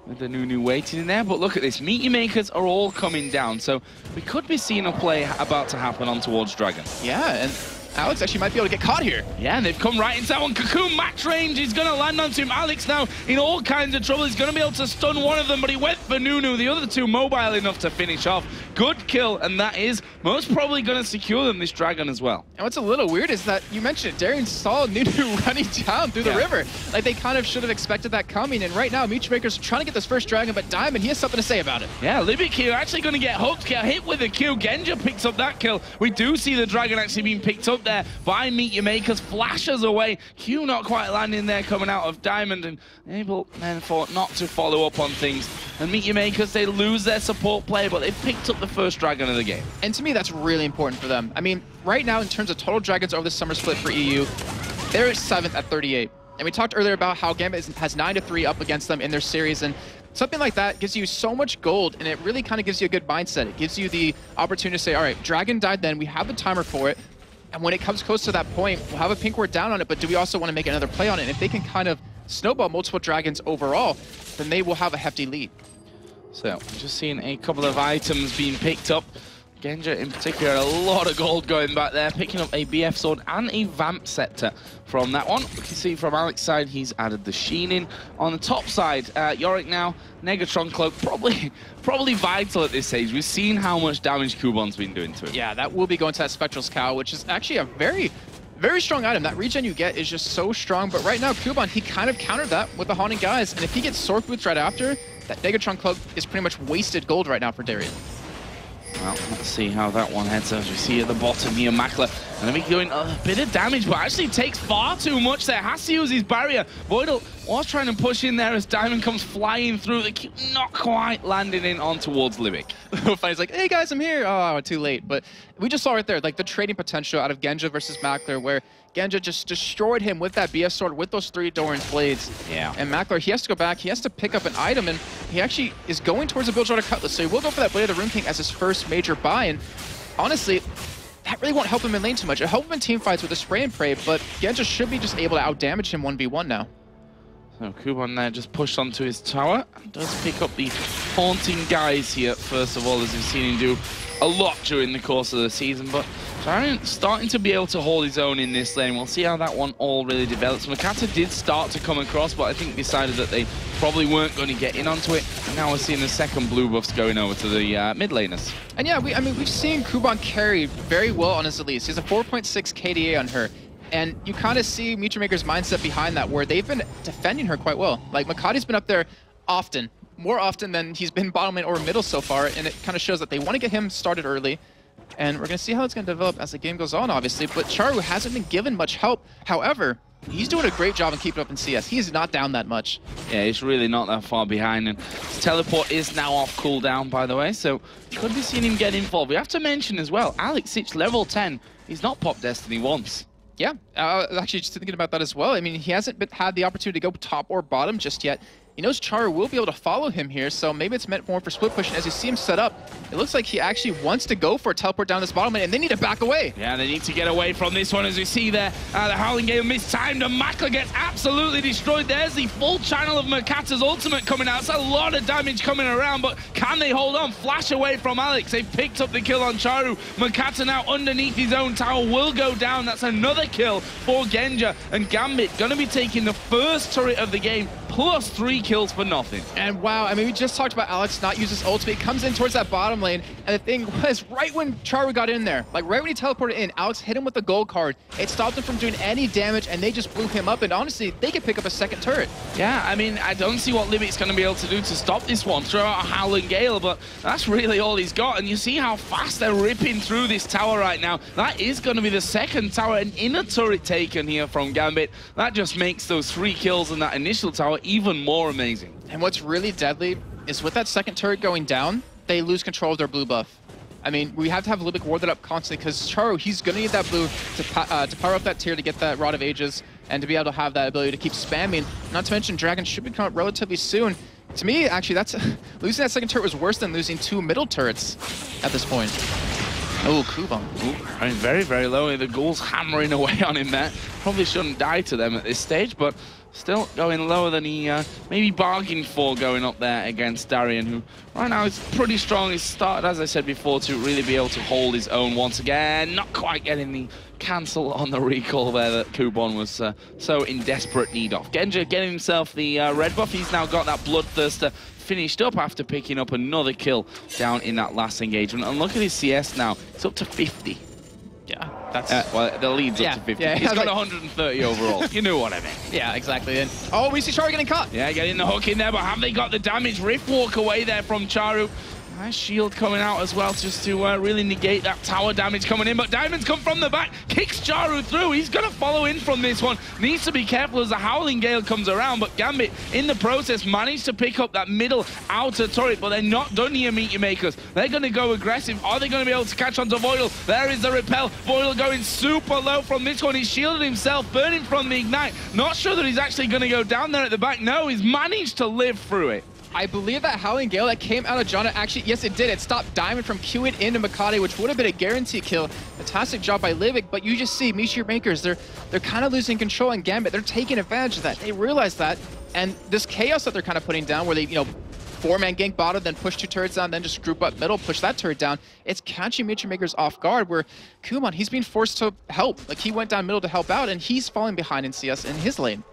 Speaker 2: With the Nunu waiting in there, but look at this. Meteor Makers are all coming down, so we could be seeing a play about to happen on towards Dragon.
Speaker 3: Yeah, and Alex actually might be able to get caught here.
Speaker 2: Yeah, and they've come right into that one. Cocoon max range, he's going to land onto him. Alex now in all kinds of trouble. He's going to be able to stun one of them, but he went for Nunu. The other two mobile enough to finish off. Good kill, and that is most probably going to secure them this Dragon as well.
Speaker 3: And what's a little weird is that you mentioned it, Darian saw Nunu running down through the river. Like, they kind of should have expected that coming, and right now, Meteor Maker's trying to get this first Dragon, but Diamond, he has something to say about it.
Speaker 2: Yeah, Libic here actually going to get hooked, get hit with a Q. Genja picks up that kill. We do see the Dragon actually being picked up there by Meteor Makers, flashes away. Q not quite landing there, coming out of Diamond, and able then for not to follow up on things. And Meteor Makers, they lose their support player, but they've picked up the first Dragon of the game.
Speaker 3: And to me, that's really important for them. I mean, right now, in terms of total Dragons over the summer split for EU, they're 7th at 38. And we talked earlier about how Gambit has 9-3 up against them in their series, and something like that gives you so much gold, and it really kind of gives you a good mindset. It gives you the opportunity to say, all right, Dragon died then, we have the timer for it, and when it comes close to that point, we'll have a pink ward down on it, but do we also want to make another play on it? And if they can kind of snowball multiple Dragons overall, then they will have a hefty lead.
Speaker 2: So, just seeing a couple of items being picked up. Genja in particular, a lot of gold going back there, picking up a BF sword and a Vamp scepter from that one. We can see from Alex's side, he's added the Sheen in. On the top side, Yorick now, Negatron Cloak, probably vital at this stage. We've seen how much damage Kubon's been doing to him.
Speaker 3: Yeah, that will be going to that Spectral's Cow, which is actually a very strong item. That regen you get is just so strong, but right now, Kubon, he kind of countered that with the Haunting Guise, and if he gets Sword Boots right after, that Negatron Cloak is pretty much wasted gold right now for Darian.
Speaker 2: Well, let's see how that one heads as we see at the bottom here, Makler. And then we doing a bit of damage, but actually takes far too much there. Has to use his barrier. Voidal was trying to push in there as Diamond comes flying through. They keep not quite landing in on towards Libic.
Speaker 3: He's like, hey guys, I'm here. Oh, too late. But we just saw right there, like the trading potential out of Genja versus Makler, where Genja just destroyed him with that BS sword, with those 3 Doran's blades.
Speaker 2: Yeah.
Speaker 3: And Makler, he has to go back, he has to pick up an item, and he actually is going towards a Bilgewater Cutlass, so he will go for that Blade of the Rune King as his first major buy, and honestly, that really won't help him in lane too much. It'll help him in team fights with the spray and pray, but Genja should be just able to outdamage him 1v1 now.
Speaker 2: So Kubon there just pushed onto his tower, and does pick up the Haunting Guise here, first of all, as we've seen him do a lot during the course of the season, but Darian starting to be able to hold his own in this lane. We'll see how that one all really develops. Makata did start to come across, but I think decided that they probably weren't going to get in onto it. And now we're seeing the second blue buffs going over to the mid laners.
Speaker 3: And yeah, we've seen Kubon carry very well on his Elise. He has a 4.6 KDA on her. And you kind of see Meteor Maker's mindset behind that, where they've been defending her quite well. Like, Makate's been up there often, more often than he's been bottom lane or middle so far, and it kind of shows that they want to get him started early. And we're going to see how it's going to develop as the game goes on, obviously. But Charu hasn't been given much help. However, he's doing a great job in keeping up in CS. He's not down that much.
Speaker 2: Yeah, he's really not that far behind. And his teleport is now off cooldown, by the way. So could be seeing him get involved. We have to mention as well, Alex Sitch, level 10. He's not popped Destiny once.
Speaker 3: Yeah, actually just thinking about that as well. I mean, he hasn't had the opportunity to go top or bottom just yet. He knows Charu will be able to follow him here, so maybe it's meant more for split push. And as you see him set up, it looks like he actually wants to go for a teleport down this bottom lane, and they need to back away.
Speaker 2: Yeah, they need to get away from this one. As we see there, the Howling Gale mistimed, and Makla gets absolutely destroyed. There's the full channel of Makata's ultimate coming out. It's a lot of damage coming around, but can they hold on? Flash away from Alex. They've picked up the kill on Charu. Makata now underneath his own tower will go down. That's another kill for Genja, and Gambit going to be taking the first turret of the game, plus 3 kills for nothing.
Speaker 3: And wow, I mean, we just talked about Alex not use his ultimate. He comes in towards that bottom lane, and the thing was, right when Charu got in there, like right when he teleported in, Alex hit him with the gold card. It stopped him from doing any damage, and they just blew him up, and honestly, they could pick up a second turret.
Speaker 2: Yeah, I mean, I don't see what Libic's going to be able to do to stop this one. Throw out a Howling Gale, but that's really all he's got, and you see how fast they're ripping through this tower right now. That is going to be the second tower, an inner turret taken here from Gambit. That just makes those 3 kills in that initial tower even more amazing.
Speaker 3: And what's really deadly is with that second turret going down, they lose control of their blue buff. I mean, we have to have Lubick warded up constantly because Charu, he's going to need that blue to power up that tier to get that Rod of Ages and to be able to have that ability to keep spamming. Not to mention, Dragon should be coming up relatively soon. To me, actually, that's losing that second turret was worse than losing 2 middle turrets at this point. Oh, Kuban.
Speaker 2: I mean, very, very low. The Ghoul's hammering away on him there. Probably shouldn't die to them at this stage, but still going lower than he maybe bargained for going up there against Darien, who right now is pretty strong. He's started, as I said before, to really be able to hold his own once again. Not quite getting the cancel on the recall there that Kuban was so in desperate need of. Genja getting himself the red buff. He's now got that Bloodthirster finished up after picking up another kill down in that last engagement. And look at his CS now. It's up to 50.
Speaker 3: Yeah, that's...
Speaker 2: well, the lead's up to 50.
Speaker 3: Yeah,
Speaker 2: he's got 130 overall. You knew what I mean.
Speaker 3: Yeah, exactly. And oh, we see Charu getting caught.
Speaker 2: Yeah, getting the hook in there, but have they got the damage? Rift walk away there from Charu. Nice shield coming out as well, just to really negate that tower damage coming in. But Diamonds come from the back, kicks Charu through. He's going to follow in from this one. Needs to be careful as the Howling Gale comes around. But Gambit, in the process, managed to pick up that middle outer turret. But they're not done here, Meet Your Makers. They're going to go aggressive. Are they going to be able to catch onto Voidal? There is the repel. Voidal going super low from this one. He's shielded himself, burning from the Ignite. Not sure that he's actually going to go down there at the back. No, he's managed to live through it.
Speaker 3: I believe that Howling Gale that came out of Jana, actually, yes, it did. It stopped Diamond from queuing into Makate, which would have been a guaranteed kill. Fantastic job by Livik, but you just see Meteor Makers, they're kind of losing control in Gambit. They're taking advantage of that. They realize that, and this chaos that they're kind of putting down, where they, 4-man gank bottom, then push 2 turrets down, then just group up middle, push that turret down. It's catching Meteor Makers off guard, where Kuman, he's being forced to help. Like, he went down middle to help out, and he's falling behind in CS in his lane.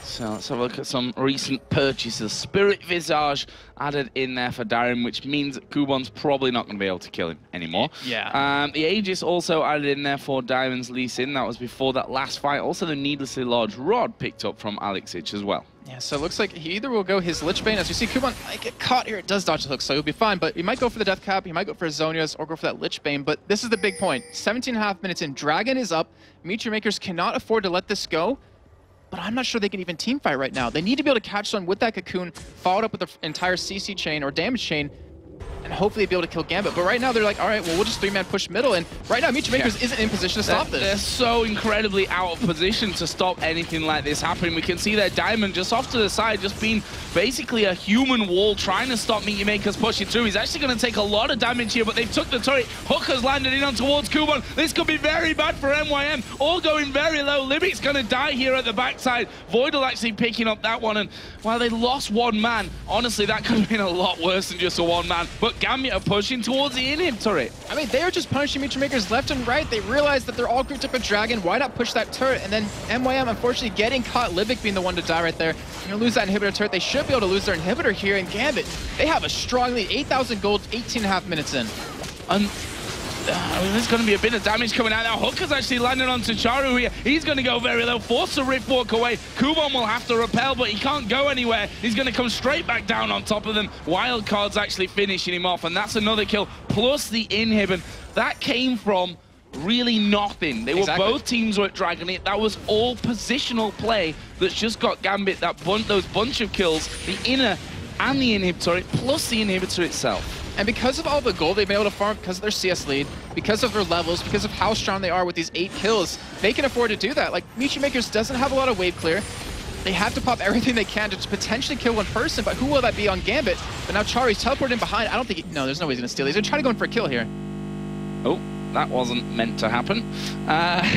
Speaker 2: So let's have a look at some recent purchases. Spirit Visage added in there for Darren, which means that Kuban's probably not going to be able to kill him anymore.
Speaker 3: Yeah.
Speaker 2: The Aegis also added in there for Diamond's Lee Sin. That was before that last fight. Also, the Needlessly Large Rod picked up from Alexich as well.
Speaker 3: Yeah, so it looks like he either will go his Lich Bane, as you see Kuban might get caught here. It does dodge the hook, so he'll be fine, but he might go for the Death Cap, he might go for his Zonias, or go for that Lich Bane, but this is the big point. 17.5 minutes in, Dragon is up. Meteor Makers cannot afford to let this go. But I'm not sure they can even team fight right now. They need to be able to catch someone with that Cocoon, followed up with the entire CC chain or damage chain, and hopefully be able to kill Gambit. But right now they're like, all right, well, we'll just 3-man push middle. And right now, Meteor Makers isn't in position to stop this.
Speaker 2: They're so incredibly out of position to stop anything like this happening. We can see their Diamond just off to the side, just being basically a human wall, trying to stop Meteor Makers pushing through. He's actually going to take a lot of damage here, but they've took the turret. Hook has landed in on towards Kuban. This could be very bad for MYM. All going very low. Libic's going to die here at the backside. Voidal actually picking up that one. And while they lost 1 man, honestly, that could have been a lot worse than just a 1 man. But Gambit are pushing towards the inhib turret.
Speaker 3: I mean, they are just punishing Meteor Makers left and right. They realize that they're all grouped up a Dragon. Why not push that turret? And then MYM, unfortunately, getting caught. Libic being the one to die right there. You're going to lose that inhibitor turret. They should be able to lose their inhibitor here. And Gambit, they have a strong lead. 8,000 gold, 18.5 minutes in.
Speaker 2: I mean, there's going to be a bit of damage coming out now. Hook has actually landed onto Charu here. He's going to go very low, force the Rift walk away. Kuban will have to repel, but he can't go anywhere. He's going to come straight back down on top of them. Wildcard's actually finishing him off, and that's another kill, plus the inhib. That came from really nothing. They were both teams were at Dragon. That was all positional play that's just got Gambit those bunch of kills, the inner and the inhib turret, plus the inhibitor itself.
Speaker 3: And because of all the gold they've been able to farm, because of their CS lead, because of their levels, because of how strong they are with these 8 kills, they can afford to do that. Like, Meteor Makers doesn't have a lot of wave clear. They have to pop everything they can to potentially kill one person, but who will that be on Gambit? But now Charu's teleported in behind. I don't think no, there's no way he's gonna steal. He's gonna try to go in for a kill here.
Speaker 2: Oh, that wasn't meant to happen.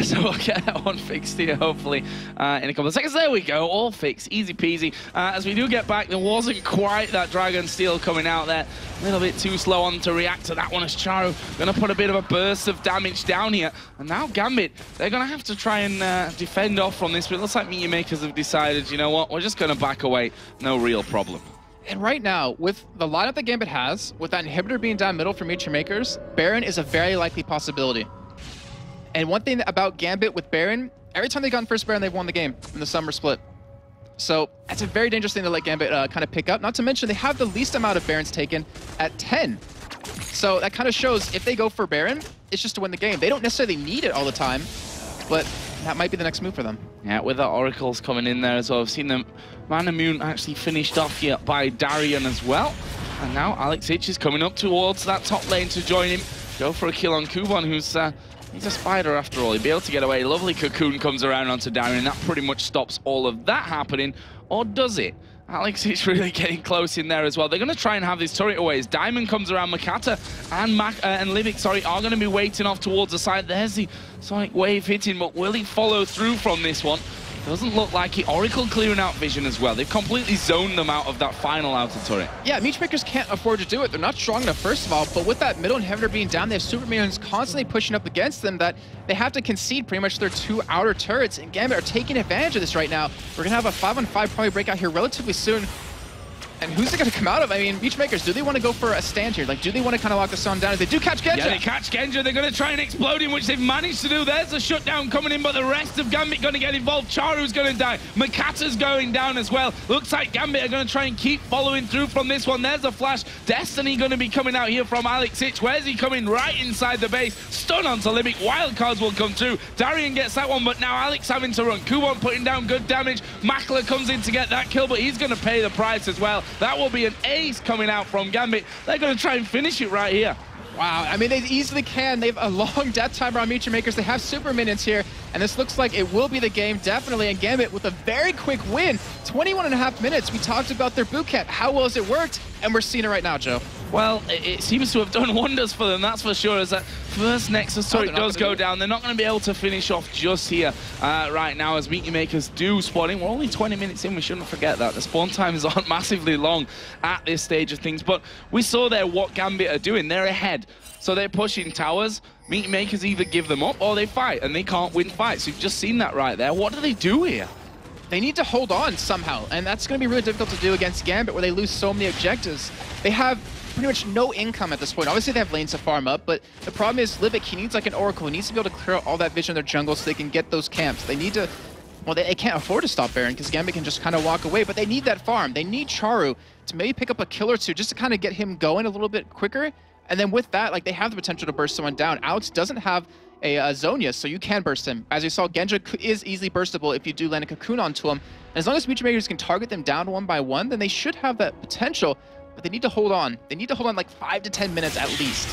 Speaker 2: So we'll get that one fixed here, hopefully, in a couple of seconds. There we go, all fixed, easy peasy. As we do get back, there wasn't quite that Dragon Steel coming out there. A little bit too slow on to react to that one as Charu going to put a bit of a burst of damage down here. And now Gambit, they're going to have to try and defend off from this, but it looks like Meteor Makers have decided, you know what, we're just going to back away, no real problem.
Speaker 3: And right now, with the lineup that Gambit has, with that inhibitor being down middle for Meteor Makers, Baron is a very likely possibility. And one thing about Gambit with Baron, every time they've gotten first Baron, they've won the game in the summer split. So that's a very dangerous thing to let Gambit kind of pick up. Not to mention, they have the least amount of Barons taken at 10. So that kind of shows if they go for Baron, it's just to win the game. They don't necessarily need it all the time, but that might be the next move for them.
Speaker 2: Yeah, with the Oracles coming in there as well. I've seen them. Manamune actually finished off here by Darian as well. And now Alex Hitch is coming up towards that top lane to join him. Go for a kill on Kuban, who's he's a spider after all. He'll be able to get away. Lovely cocoon comes around onto Darian. That pretty much stops all of that happening. Or does it? Alex is really getting close in there as well. They're going to try and have this turret away. As Diamond comes around, Makata and Livik, sorry, are going to be waiting off towards the side. There's the Sonic Wave hitting, but will he follow through from this one? Doesn't look like it. Oracle clearing out vision as well. They've completely zoned them out of that final outer turret.
Speaker 3: Yeah, Meteor Makers can't afford to do it. They're not strong enough, first of all, but with that middle inhibitor being down, they have super minions constantly pushing up against them that they have to concede pretty much their 2 outer turrets, and Gambit are taking advantage of this right now. We're going to have a 5-on-5 probably breakout here relatively soon. And who's it going to come out of? I mean, Meteor Makers, do they want to go for a stand here? Like, do they want to kind of lock this one down? If they do catch Genja.
Speaker 2: Yeah, they catch Genja. They're going to try and explode him, which they've managed to do. There's a shutdown coming in, but the rest of Gambit going to get involved. Charu's going to die. Makata's going down as well. Looks like Gambit are going to try and keep following through from this one. There's a flash. Destiny going to be coming out here from Alex Hitch. Where's he coming? Right inside the base. Stun onto Limbic. Wildcards will come through. Darian gets that one, but now Alex having to run. Kuban putting down good damage. Makler comes in to get that kill, but he's going to pay the price as well. That will be an ace coming out from Gambit. They're going to try and finish it right here.
Speaker 3: Wow, I mean, they easily can. They have a long death timer on Meteor Makers. They have super minions here, and this looks like it will be the game, definitely. And Gambit with a very quick win, 21.5 minutes. We talked about their boot camp. How well has it worked? And we're seeing it right now, Joe.
Speaker 2: Well, it seems to have done wonders for them, that's for sure, as that first Nexus turret does go down. They're not going to be able to finish off just here right now as Meteor Makers do spawn in. We're only 20 minutes in, we shouldn't forget that. The spawn times aren't massively long at this stage of things, but we saw there what Gambit are doing. They're ahead, so they're pushing towers. Meteor Makers either give them up or they fight, and they can't win fights. You've just seen that right there. What do they do here?
Speaker 3: They need to hold on somehow, and that's going to be really difficult to do against Gambit, where they lose so many objectives. They have pretty much no income at this point. Obviously, they have lanes to farm up, but the problem is Livik, he needs like an Oracle. He needs to be able to clear out all that vision in their jungle so they can get those camps. They need to, well, they can't afford to stop Baron because Gambit can just kind of walk away, but they need that farm. They need Charu to maybe pick up a kill or two just to kind of get him going a little bit quicker. And then with that, like, they have the potential to burst someone down. Alex doesn't have a Zhonya, so you can burst him. As you saw, Genja is easily burstable if you do land a cocoon onto him. And as long as Meteor Makers can target them down one by one, then they should have that potential. But they need to hold on. They need to hold on like 5 to 10 minutes at least.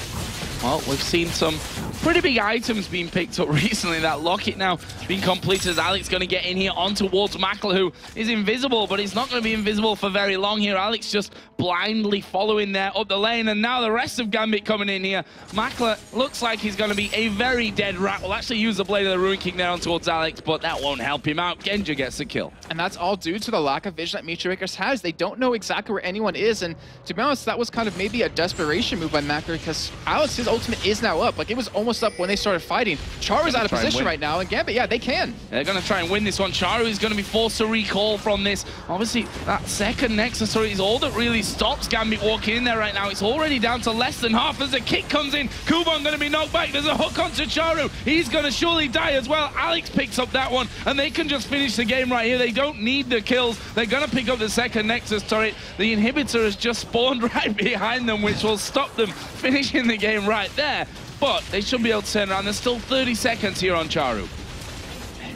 Speaker 2: Well, we've seen some pretty big items being picked up recently. That locket now being completed as Alex going to get in here on towards Makler, who is invisible, but he's not going to be invisible for very long here. Alex just blindly following there up the lane, and now the rest of Gambit coming in here. Makler looks like he's going to be a very dead rat. We'll actually use the Blade of the Ruin King there on towards Alex, but that won't help him out. Genja gets the kill.
Speaker 3: And that's all due to the lack of vision that Meteor Makers has. They don't know exactly where anyone is, and to be honest, that was kind of maybe a desperation move by Makler because Alex's ultimate is now up. Like, it was almost up when they started fighting. Charu's out of position right now, and Gambit, yeah, they can.
Speaker 2: They're going to try and win this one. Charu is going to be forced to recall from this. Obviously, that second Nexus turret is all that really stops Gambit walking in there right now. It's already down to less than half as a kick comes in. Kuban going to be knocked back. There's a hook onto Charu. He's going to surely die as well. Alex picks up that one, and they can just finish the game right here. They don't need the kills. They're going to pick up the second Nexus turret. The inhibitor has just spawned right behind them, which will stop them finishing the game right there. But they should be able to turn around. There's still 30 seconds here on Charu.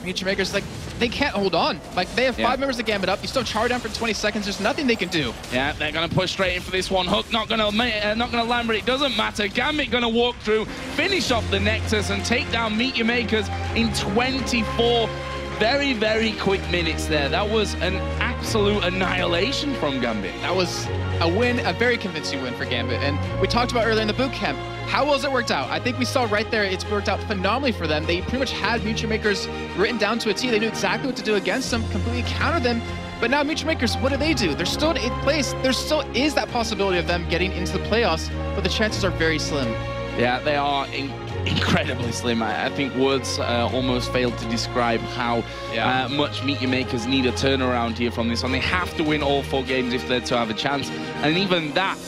Speaker 3: Meteor Makers, like, they can't hold on. Like, they have 5 members of Gambit up. You still Charu down for 20 seconds. There's nothing they can do.
Speaker 2: Yeah, they're going to push straight in for this one. Hook not going to land, but it doesn't matter. Gambit going to walk through, finish off the Nexus, and take down Meteor Makers in 24 very, very quick minutes there. That was an absolute annihilation from Gambit.
Speaker 3: That was a win, a very convincing win for Gambit. And we talked about earlier in the boot camp, how well has it worked out? I think we saw right there, it's worked out phenomenally for them. They pretty much had Mutual Makers written down to a T. They knew exactly what to do against them, completely countered them. But now Mutual Makers, what do? They're still in 8th place. There still is that possibility of them getting into the playoffs, but the chances are very slim.
Speaker 2: Yeah, they are incredibly slim. I think words almost failed to describe how much Meet Your Makers need a turnaround here from this one. They have to win all 4 games if they're to have a chance. And even that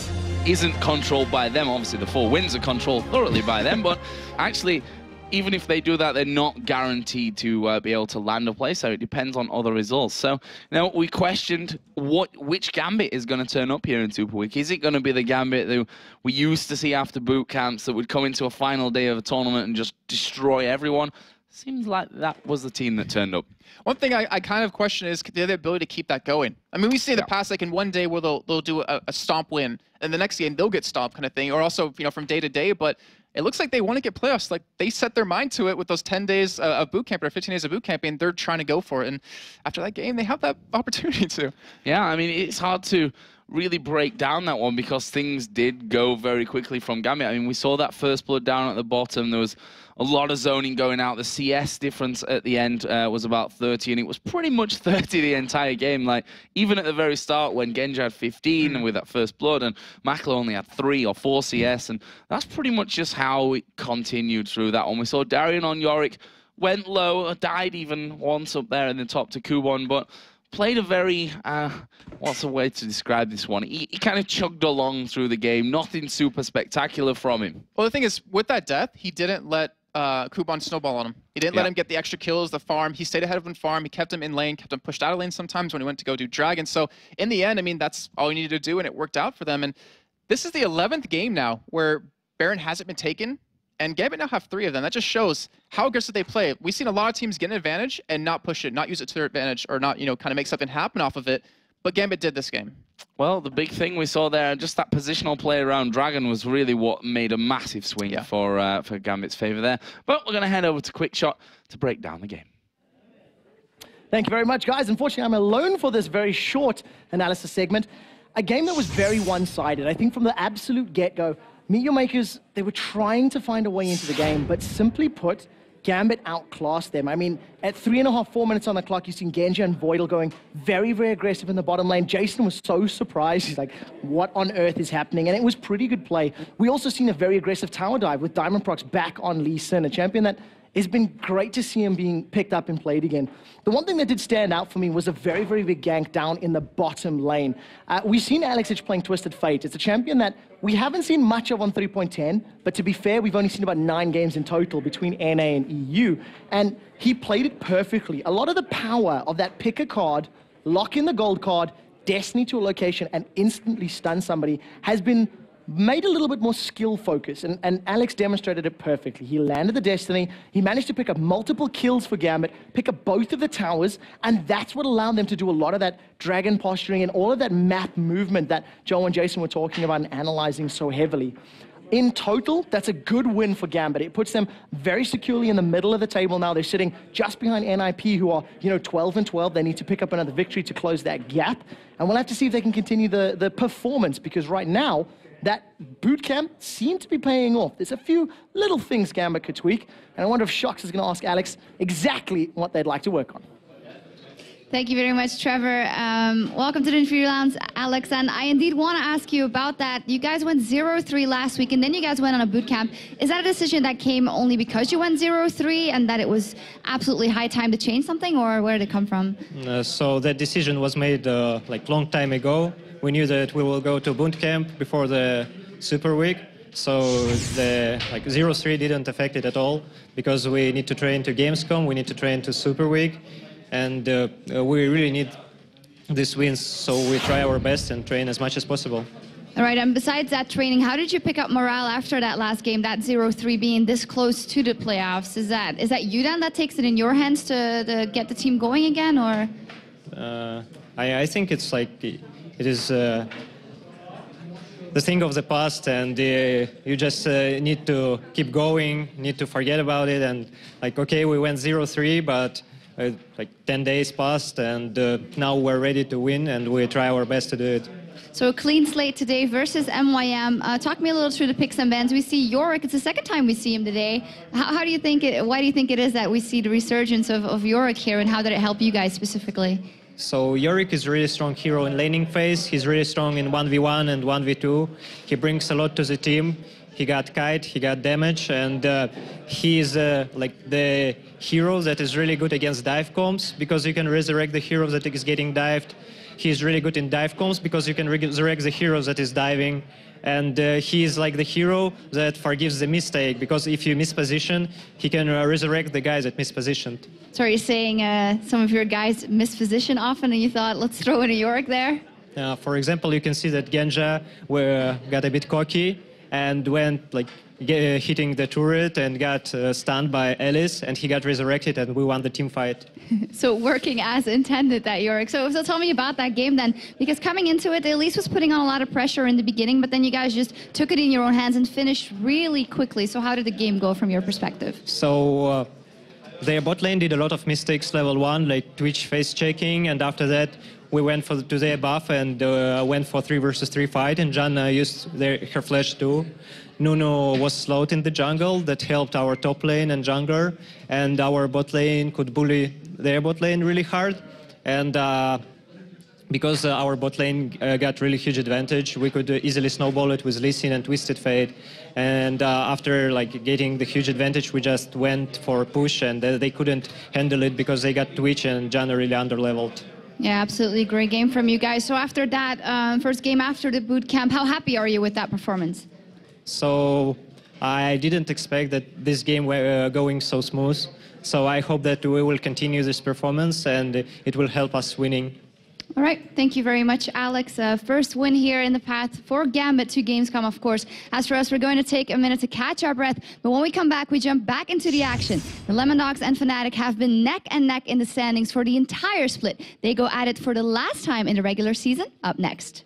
Speaker 2: isn't controlled by them. Obviously, the 4 wins are controlled thoroughly by them, but actually, even if they do that, they're not guaranteed to be able to land a place, so it depends on other results. So, now we questioned which Gambit is going to turn up here in Super Week. Is it going to be the Gambit that we used to see after boot camps that would come into a final day of a tournament and just destroy everyone? Seems like that was the team that turned up.
Speaker 3: One thing I kind of question is the ability to keep that going. I mean, we see in the past, like in one day where they'll do a stomp win, and the next game they'll get stomped kind of thing, or also, you know, from day to day, but it looks like they want to get playoffs. Like, they set their mind to it with those 10 days of boot camp or 15 days of boot camp, and they're trying to go for it. And after that game, they have that opportunity to. Yeah,
Speaker 2: I mean, it's hard to really break down that one because things did go very quickly from Gambit. I mean, we saw that first blood down at the bottom. There was a lot of zoning going out. The CS difference at the end was about 30, and it was pretty much 30 the entire game. Like, even at the very start when Genji had 15 with that first blood, and Maklo only had 3 or 4 CS, and that's pretty much just how it continued through that one. We saw Darian on Yorick went low, died even once up there in the top to Kubon, but played a very, what's the way to describe this one? He kind of chugged along through the game. Nothing super spectacular from him.
Speaker 3: Well, the thing is, with that death, he didn't let Kubon snowball on him. He didn't let him get the extra kills, the farm. He stayed ahead of him farm. He kept him in lane, kept him pushed out of lane sometimes when he went to go do Dragon. So in the end, I mean, that's all he needed to do, and it worked out for them. And this is the 11th game now where Baron hasn't been taken, and Gambit now have 3 of them. That just shows how aggressive they play. We've seen a lot of teams get an advantage and not push it, not use it to their advantage, or not, you know, kind of make something happen off of it. But Gambit did this game.
Speaker 2: Well, the big thing we saw there, just that positional play around Dragon was really what made a massive swing for Gambit's favor there. But we're going to head over to Quick Shot to break down the game.
Speaker 4: Thank you very much, guys. Unfortunately, I'm alone for this very short analysis segment. A game that was very one-sided. I think from the absolute get-go, Meet Your Makers, they were trying to find a way into the game, but simply put, Gambit outclassed them. I mean, at 3.5, 4 minutes on the clock, you've seen Genji and Voidal going very, very aggressive in the bottom lane. Jason was so surprised. He's like, what on earth is happening? And it was pretty good play. We also seen a very aggressive tower dive with Diamond Prox back on Lee Sin, a champion that it's been great to see him being picked up and played again. The one thing that did stand out for me was a very, very big gank down in the bottom lane. We've seen Alexich playing Twisted Fate. It's a champion that we haven't seen much of on 3.10, but to be fair, we've only seen about 9 games in total between NA and EU, and he played it perfectly. A lot of the power of that pick a card, lock in the gold card, Destiny to a location, and instantly stun somebody has been made a little bit more skill focused, and Alex demonstrated it perfectly. He landed the Destiny, he managed to pick up multiple kills for Gambit, pick up both of the towers, and that's what allowed them to do a lot of that dragon posturing and all of that map movement that Joe and Jason were talking about and analyzing so heavily. In total, that's a good win for Gambit. It puts them very securely in the middle of the table now. They're sitting just behind NIP, who are, 12 and 12. They need to pick up another victory to close that gap, and we'll have to see if they can continue the performance, because right now, that boot camp seemed to be paying off. There's a few little things Gambit could tweak, and I wonder if Shox is going to ask Alex exactly what they'd like to work on.
Speaker 1: Thank you very much, Trevor. Welcome to the interview rounds, Alex, and I indeed want to ask you about that. You guys went 0-3 last week, and then you guys went on a boot camp. Is that a decision that came only because you went 0-3 and that it was absolutely high time to change something, or where did it come from?
Speaker 5: So that decision was made like long time ago. We knew that we will go to boot camp before the Super Week, so the 0-3 didn't affect it at all, because we need to train to Gamescom, we need to train to Super Week, and we really need these wins, so we try our best and train as much as possible.
Speaker 1: All right, and besides that training, how did you pick up morale after that last game, that 0-3 being this close to the playoffs? Is that you then that takes it in your hands to get the team going again, or?
Speaker 5: I think it's like, it is the thing of the past, and you just need to keep going, need to forget about it, and like, okay, we went 0-3, but like 10 days passed, and now we're ready to win, and we try our best to do it.
Speaker 1: So a clean slate today versus MYM. Talk me a little through the picks and bans. We see Yorick. It's the second time we see him today. How do you think why do you think it is that we see the resurgence of Yorick here, and how did it help you guys specifically?
Speaker 5: So Yorick is a really strong hero in laning phase. He's really strong in 1v1 and 1v2. He brings a lot to the team. He got kite, he got damage, and he's like the hero that is really good against dive comps, because you can resurrect the hero that is getting dived. He's really good in dive comps because you can resurrect the hero that is diving. And he's like the hero that forgives the mistake, because if you misposition, he can resurrect the guy that mispositioned.
Speaker 1: So are you saying some of your guys misposition often and you thought, let's throw in a Yorick there?
Speaker 5: For example, you can see that Genja got a bit cocky and went like hitting the turret and got stunned by Ellis, and he got resurrected, and we won the team fight.
Speaker 1: So working as intended, that Yorick. So tell me about that game then, because coming into it, Elise was putting on a lot of pressure in the beginning, but then you guys just took it in your own hands and finished really quickly. So how did the game go from your perspective?
Speaker 5: So their bot lane did a lot of mistakes level 1, like Twitch face checking, and after that we went to their buff and went for 3 versus 3 fight, and Janna used her flash too. Nuno was slowed in the jungle, that helped our top lane and jungler, and our bot lane could bully their bot lane really hard. And because our bot lane got really huge advantage, we could easily snowball it with Lee Sin and Twisted Fate. And after like getting the huge advantage, we just went for a push, and they couldn't handle it because they got Twitch and Janna really underleveled.
Speaker 1: Yeah, absolutely. Great game from you guys. So after that first game after the boot camp, how happy are you with that performance?
Speaker 5: So I didn't expect that this game were going so smooth. So I hope that we will continue this performance and it will help us winning.
Speaker 1: All right. Thank you very much, Alex. First win here in the path for Gambit to Gamescom, of course. As for us, we're going to take a minute to catch our breath. But when we come back, we jump back into the action. The Lemon Dogs and Fnatic have been neck and neck in the standings for the entire split. They go at it for the last time in the regular season. Up next.